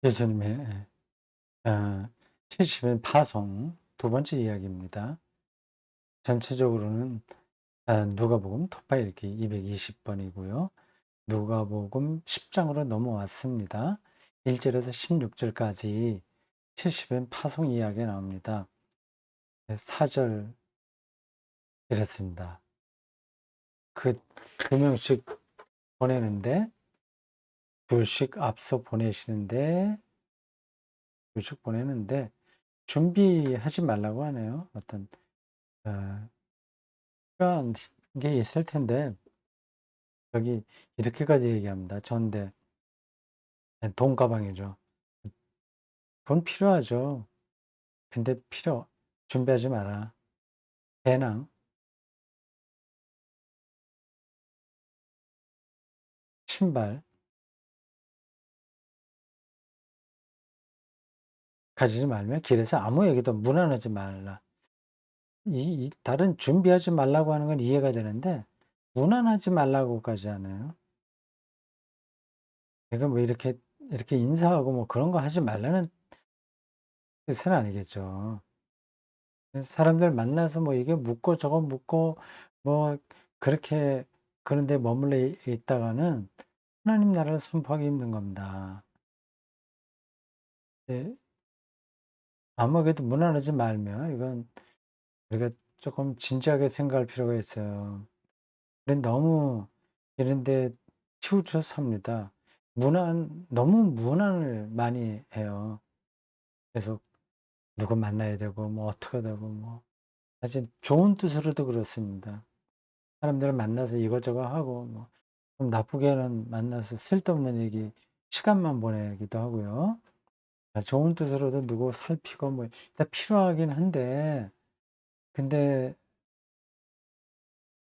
예수님의 70인 파송 두 번째 이야기입니다. 전체적으로는 누가복음 토파 읽기 220번이고요. 누가복음 10장으로 넘어왔습니다. 1절에서 16절까지 70인 파송 이야기가 나옵니다. 4절 이렇습니다. 그 두 명씩 보내는데 둘씩 앞서 보내시는데 둘씩 보내는데 준비하지 말라고 하네요. 어떤 어, 필요한 게 있을 텐데 여기 이렇게까지 얘기합니다. 전대 돈 가방이죠. 돈 필요하죠. 근데 준비하지 마라. 배낭, 신발 가지지 말며 길에서 아무 얘기도 무난하지 말라. 다른 준비하지 말라고 하는 건 이해가 되는데 무난하지 말라고까지 하네요. 내가 뭐 이렇게 인사하고 뭐 그런 거 하지 말라는 뜻은 아니겠죠. 사람들 만나서 뭐 이게 묻고 저거 묻고 뭐 그렇게 그런 데 머물러 있다가는 하나님 나라를 선포하기 힘든 겁니다. 예, 아무에게도 무난하지 말며 이건 우리가 조금 진지하게 생각할 필요가 있어요. 우린 너무 이런 데 치우쳐 삽니다. 너무 무난을 많이 해요. 계속 누구 만나야 되고 뭐 어떻게 되고 뭐 사실 좋은 뜻으로도 그렇습니다. 사람들을 만나서 이것저것 하고 뭐 좀 나쁘게는 만나서 쓸데없는 얘기 시간만 보내기도 하고요. 좋은 뜻으로도 누구 살피고 뭐 다 필요하긴 한데 근데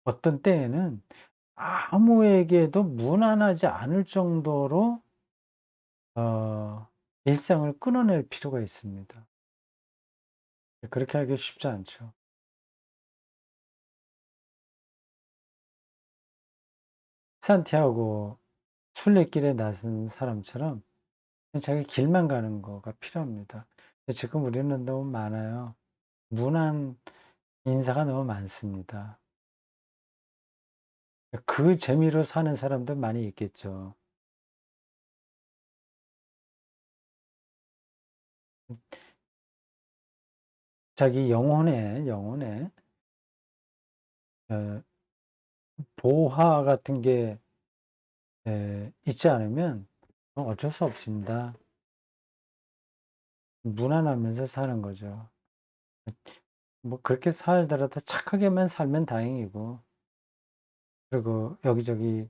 어떤 때에는 아무에게도 무난하지 않을 정도로 어 일상을 끊어낼 필요가 있습니다. 그렇게 하기 쉽지 않죠. 산티아고 순례길에 나선 사람처럼 자기 길만 가는 거가 필요합니다. 근데 지금 우리는 너무 많아요. 무난 인사가 너무 많습니다. 그 재미로 사는 사람도 많이 있겠죠. 자기 영혼에 어 보화 같은 게 있지 않으면 어쩔 수 없습니다. 무난하면서 사는 거죠. 뭐 그렇게 살더라도 착하게만 살면 다행이고 그리고 여기저기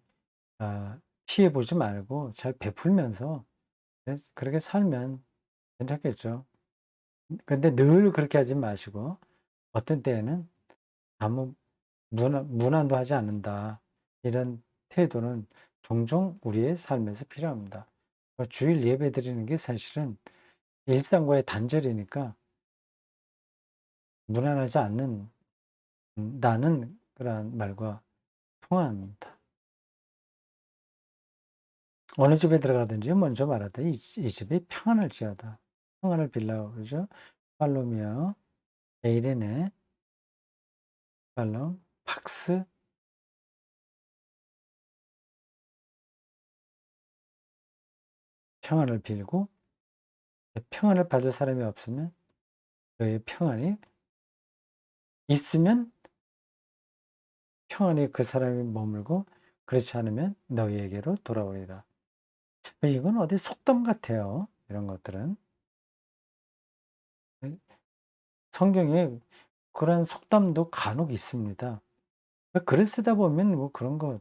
피해 보지 말고 잘 베풀면서 그렇게 살면 괜찮겠죠. 근데 늘 그렇게 하지 마시고 어떤 때에는 아무 무난도 하지 않는다. 이런 태도는 종종 우리의 삶에서 필요합니다. 주일 예배 드리는 게 사실은 일상과의 단절이니까 무난하지 않는 나는 그런 말과 통합니다. 어느 집에 들어가든지 먼저 말하되 이 집이 평안을 지어다. 평안을 빌라고 그러죠. 팔로미어, 에이레네, 팔롬, 팍스, 평안을 빌고 평안을 받을 사람이 없으면 너의 평안이 있으면 평안히 그 사람이 머물고 그렇지 않으면 너희에게로 돌아오리라. 이건 어디 속담 같아요. 이런 것들은. 성경에 그런 속담도 간혹 있습니다. 글을 쓰다 보면 뭐 그런 거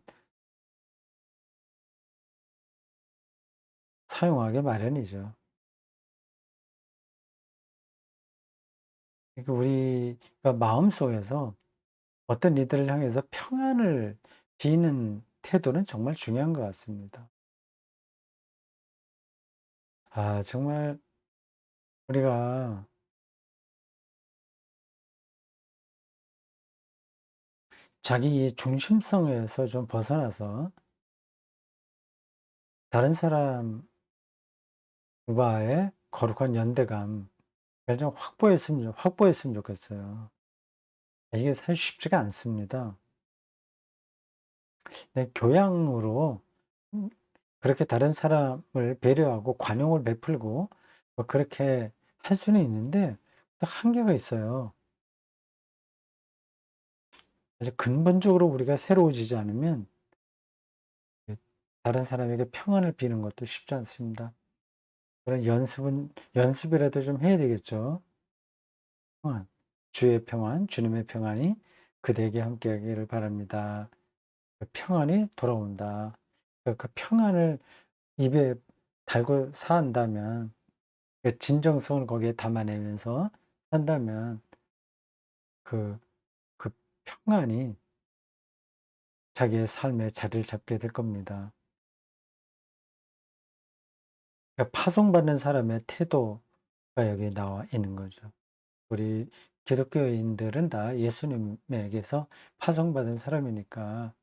사용하기 마련이죠. 그러니까 우리가 마음속에서 어떤 이들을 향해서 평안을 비는 태도는 정말 중요한 것 같습니다. 정말 우리가 자기 중심성에서 좀 벗어나서 다른 사람을 와의 거룩한 연대감 을 좀 확보했으면 좋겠어요. 이게 사실 쉽지가 않습니다. 네, 교양으로 음 그렇게 다른 사람을 배려하고 관용을 베풀고 뭐 그렇게 할 수는 있는데 또 한계가 있어요. 아주 근본적으로 우리가 새로워지지 않으면 그 다른 사람에게 평안을 비는 것도 쉽지 않습니다. 그런 연습이라도 좀 해야 되겠죠. 평안. 주의 평안, 주님의 평안이 그대에게 함께하기를 바랍니다. 그 평안이 돌아온다. 그 평안을 입에 달고 산다면, 그 진정성을 거기에 담아내면서 산다면 그, 그 평안이 자기의 삶에 자리를 잡게 될 겁니다. 그러니까 파송받는 사람의 태도가 여기 나와 있는 거죠. 우리 기독교인들은 다 예수님에게서 파송받은 사람이니까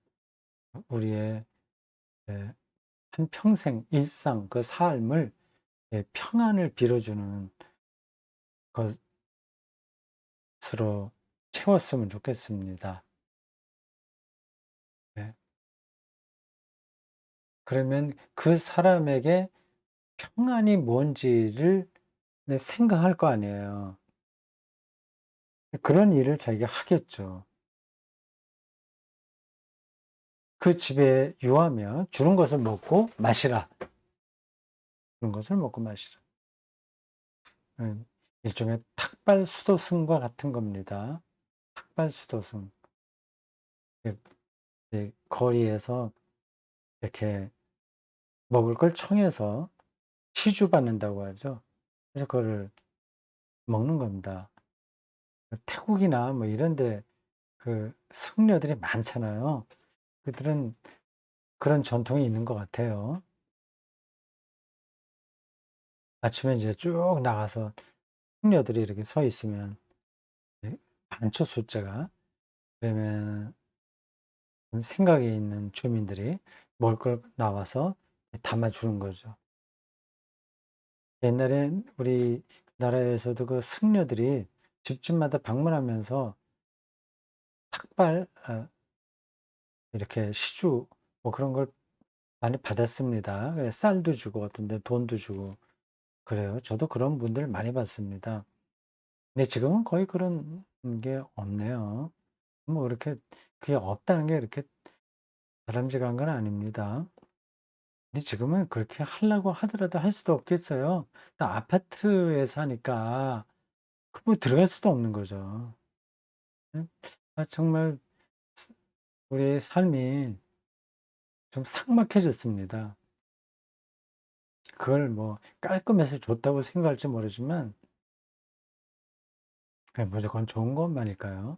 우리의 예, 한평생 일상 그 삶을 평안을 빌어주는 것으로 채웠으면 좋겠습니다. 네. 그러면 그 사람에게 평안이 뭔지를 생각할 거 아니에요. 그런 일을 자기가 하겠죠. 그 집에 유하면 주는 것을 먹고 마시라. 주는 것을 먹고 마시라. 일종의 탁발 수도승과 같은 겁니다. 탁발 수도승. 그, 거리에서 이렇게 먹을 걸 청해서 취주받는다고 하죠. 그래서 그거를 먹는 겁니다. 태국이나 뭐 이런 데 그 승려들이 많잖아요. 그들은 그런 전통이 있는 것 같아요. 아침에 이제 쭉 나가서 승려들이 이렇게 서 있으면 많죠, 숫자가. 그러면 생각에 있는 주민들이 먹을 걸 나와서 담아주는 거죠. 옛날엔 우리나라에서도 그 승려들이 집집마다 방문하면서 탁발, 이렇게 시주 뭐 그런 걸 많이 받았습니다. 그래 쌀도 주고 어떤 데 돈도 주고 그래요. 저도 그런 분들 많이 봤습니다. 근데 지금은 거의 그런 게 없네요. 뭐 그렇게 그게 없다는 게 이렇게 바람직한 건 아닙니다. 근데 지금은 그렇게 하려고 하더라도 할 수도 없겠어요. 또 아파트에 사니까 그 뭐 들어갈 수도 없는 거죠. 음. 정말 우리의 삶이 좀 삭막해졌습니다. 그걸 뭐 깔끔해서 좋다고 생각할지 모르지만 그냥 무조건 좋은 것만일까요?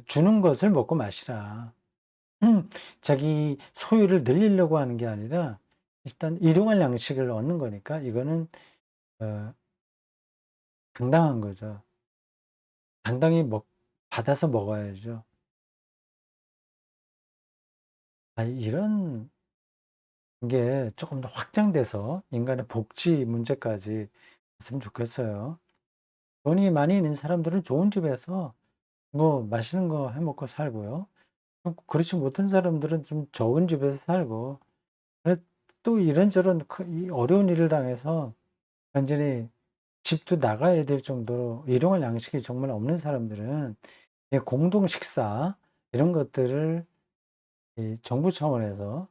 주는 것을 먹고 마시라. 음 자기 소유를 늘리려고 하는 게 아니라 일단 일용할 양식을 얻는 거니까 이거는 어 당당한 거죠. 당당히 받아서 먹어야죠. 이런 게 조금 더 확장돼서 인간의 복지 문제까지 했으면 좋겠어요. 돈이 많이 있는 사람들은 좋은 집에서 뭐 맛있는 거 해 먹고 살고요. 그렇지 못한 사람들은 좀 적은 집에서 살고 또 이런저런 이 어려운 일을 당해서 완전히 집도 나가야 될 정도로 일용할 양식이 정말 없는 사람들은 이 공동 식사 이런 것들을 이 정부 차원에서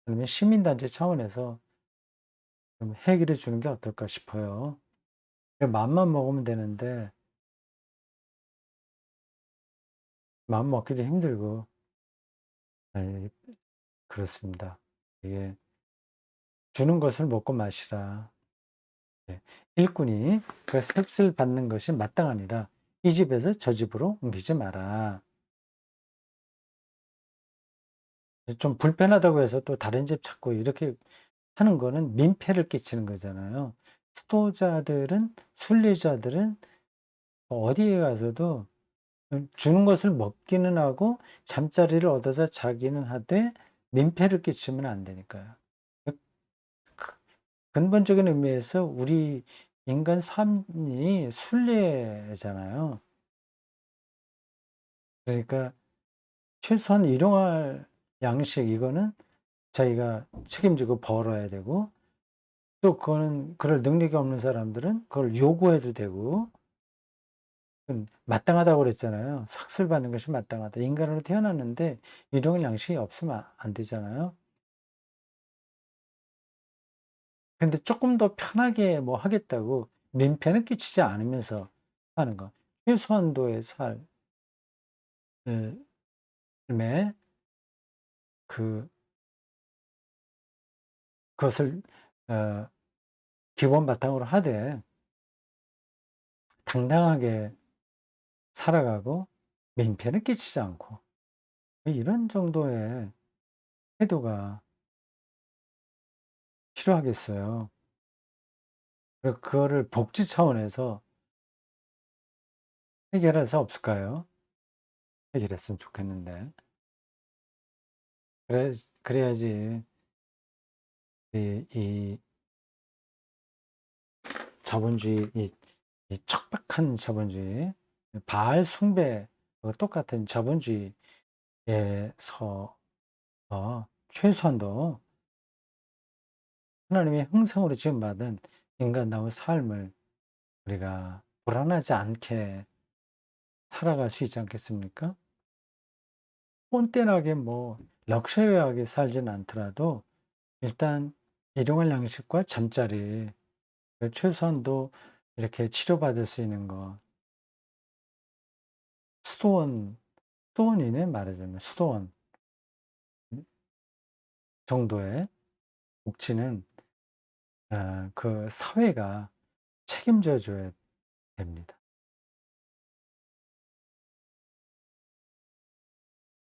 아니면 시민단체 차원에서 좀 해결해 주는 게 어떨까 싶어요. 마음만 먹으면 되는데 마음 먹기도 힘들고 예 그렇습니다. 이게 주는 것을 먹고 마시라. 예. 일꾼이 그 셋을 받는 것이 마땅하니라. 이 집에서 저 집으로 옮기지 마라. 좀 불편하다고 해서 또 다른 집 찾고 이렇게 하는 거는 민폐를 끼치는 거잖아요. 수도자들은 순례자들은 어디에 가서도 주는 것을 먹기는 하고 잠자리를 얻어서 자기는 하되 민폐를 끼치면 안 되니까요. 근본적인 의미에서 우리 인간 삶이 순례잖아요. 그러니까 최소한 일용할 양식 이거는 자기가 책임지고 벌어야 되고, 또 그거는 그럴 능력이 없는 사람들은 그걸 요구해도 되고, 마땅하다고 그랬잖아요. 삭슬 받는 것이 마땅하다. 인간으로 태어났는데 일용할 양식이 없으면 안 되잖아요. 근데 조금 더 편하게 뭐 하겠다고 민폐는 끼치지 않으면서 하는 거. 최소한도의 삶의 그 그것을 어 기본 바탕으로 하되 당당하게 살아가고 민폐는 끼치지 않고, 이런 정도의 태도가 필요하겠어요. 그거를 복지 차원에서 해결할 수 없을까요? 해결했으면 좋겠는데. 그래야지 이 자본주의, 이 척박한 자본주의, 바알 숭배와 똑같은 자본주의에서 최소한도 하나님의 형상으로 지음받은 인간다운 삶을 우리가 불안하지 않게 살아갈 수 있지 않겠습니까? 꼰대하게 뭐 럭셔리하게 살지는 않더라도 일단 일용할 양식과 잠자리, 최소한도 이렇게 치료받을 수 있는 거, 수도원, 수도원이네 말하자면 수도원 정도의 복지는 그 사회가 책임져 줘야 됩니다.